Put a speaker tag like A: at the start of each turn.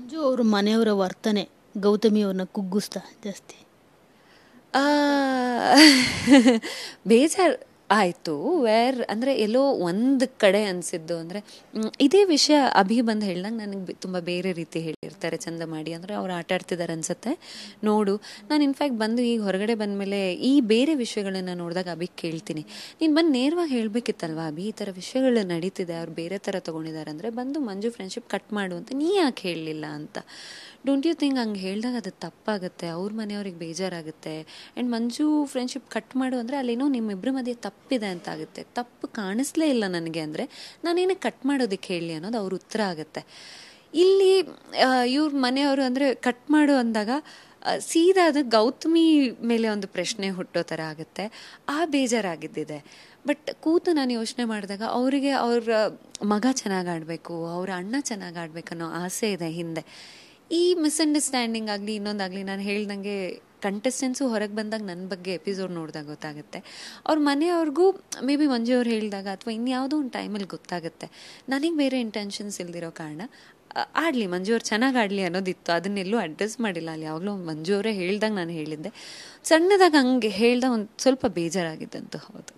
A: ಮಂಜು ಅವ್ರ ಮನೆಯವರ ವರ್ತನೆ ಗೌತಮಿ ಅವ್ರನ್ನ ಕುಗ್ಗಿಸ್ತಾ ಜಾಸ್ತಿ.
B: ಆ, ಬೇಜಾರು ಆಯಿತು. ಅಂದರೆ ಎಲ್ಲೋ ಒಂದು ಕಡೆ ಅನಿಸಿದ್ದು ಅಂದರೆ ಇದೇ ವಿಷಯ ಅಭಿ ಬಂದು ಹೇಳ್ದಂಗೆ ನನಗೆ ತುಂಬ ಬೇರೆ ರೀತಿ ಹೇಳಿರ್ತಾರೆ ಚಂದ ಮಾಡಿ. ಅಂದರೆ ಅವ್ರು ಆಟ ಆಡ್ತಿದ್ದಾರೆ ಅನ್ಸುತ್ತೆ ನೋಡು. ನಾನು ಇನ್ಫ್ಯಾಕ್ಟ್ ಬಂದು ಈಗ ಹೊರಗಡೆ ಬಂದಮೇಲೆ ಈ ಬೇರೆ ವಿಷಯಗಳನ್ನ ನೋಡಿದಾಗ ಅಭಿ ಕೇಳ್ತೀನಿ, ನೀನು ಬಂದು ನೇರವಾಗಿ ಹೇಳಬೇಕಿತ್ತಲ್ವಾ ಅಭಿ, ಈ ಥರ ವಿಷಯಗಳು ನಡೀತಿದೆ, ಅವ್ರು ಬೇರೆ ಥರ ತೊಗೊಂಡಿದ್ದಾರೆ ಅಂದರೆ ಬಂದು ಮಂಜು ಫ್ರೆಂಡ್ಶಿಪ್ ಕಟ್ ಮಾಡು ಅಂತ ನೀ ಯಾಕೆ ಹೇಳಲಿಲ್ಲ ಅಂತ. ಡೋಂಟ್ ಯು ಥಿಂಕ್ ಹಂಗೆ ಹೇಳಿದಾಗ ಅದು ತಪ್ಪಾಗುತ್ತೆ, ಅವ್ರ ಮನೆಯವ್ರಿಗೆ ಬೇಜಾರಾಗುತ್ತೆ. ಆ್ಯಂಡ್ ಮಂಜು ಫ್ರೆಂಡ್ಶಿಪ್ ಕಟ್ ಮಾಡು ಅಂದರೆ ಅಲ್ಲೇನೋ ನಿಮ್ಮಿಬ್ಬರ ಮಧ್ಯೆ ತಪ್ಪಿದೆ ಅಂತ ಆಗುತ್ತೆ. ತಪ್ಪು ಕಾಣಿಸ್ಲೇ ಇಲ್ಲ ನನಗೆ ಅಂದರೆ ನಾನೇನಕ್ಕೆ ಕಟ್ ಮಾಡೋದಕ್ಕೆ ಹೇಳಿ ಅನ್ನೋದು ಅವ್ರ ಉತ್ತರ ಆಗುತ್ತೆ. ಇಲ್ಲಿ ಇವ್ರ ಮನೆಯವರು ಅಂದರೆ ಕಟ್ ಮಾಡು ಅಂದಾಗ ಸೀದಾ ಅದು ಗೌತಮಿ ಮೇಲೆ ಒಂದು ಪ್ರಶ್ನೆ ಹುಟ್ಟೋ ಥರ ಆಗುತ್ತೆ. ಆ ಬೇಜಾರಾಗಿದ್ದಿದೆ. ಬಟ್ ಕೂತು ನಾನು ಯೋಚನೆ ಮಾಡಿದಾಗ ಅವರಿಗೆ ಅವ್ರ ಮಗ ಚೆನ್ನಾಗಿ ಆಡಬೇಕು, ಅವ್ರ ಅಣ್ಣ ಚೆನ್ನಾಗಿ ಆಡ್ಬೇಕನ್ನೋ ಆಸೆ ಇದೆ ಹಿಂದೆ. ಈ ಮಿಸ್ಅಂಡರ್ಸ್ಟ್ಯಾಂಡಿಂಗ್ ಆಗಲಿ ಇನ್ನೊಂದಾಗಲಿ, ನಾನು ಹೇಳ್ದಂಗೆ ಕಂಟೆಸ್ಟೆನ್ಸು ಹೊರಗೆ ಬಂದಾಗ ನನ್ನ ಬಗ್ಗೆ ಎಪಿಸೋಡ್ ನೋಡಿದಾಗ ಗೊತ್ತಾಗುತ್ತೆ. ಅವ್ರ ಮನೆಯವ್ರಿಗೂ ಮೇ ಬಿ ಮಂಜು ಅವ್ರು ಹೇಳಿದಾಗ ಅಥವಾ ಇನ್ಯಾವುದೋ ಒಂದು ಟೈಮಲ್ಲಿ ಗೊತ್ತಾಗುತ್ತೆ. ನನಗೆ ಬೇರೆ ಇಂಟೆನ್ಷನ್ಸ್ ಇಲ್ದಿರೋ ಕಾರಣ ಆಡಲಿ ಮಂಜು ಅವ್ರು ಚೆನ್ನಾಗಿ ಆಡಲಿ ಅನ್ನೋದಿತ್ತು. ಅದನ್ನೆಲ್ಲೂ ಅಡ್ರೆಸ್ ಮಾಡಿಲ್ಲ ಅಲ್ಲಿ. ಯಾವಾಗಲೂ ಮಂಜು ಅವರೇ ಹೇಳ್ದಂಗೆ ನಾನು ಹೇಳಿದ್ದೆ. ಸಣ್ಣದಾಗ ಹಂಗೆ ಹೇಳ್ದಾಗ ಒಂದು ಸ್ವಲ್ಪ ಬೇಜಾರಾಗಿದ್ದಂತೂ ಹೌದು.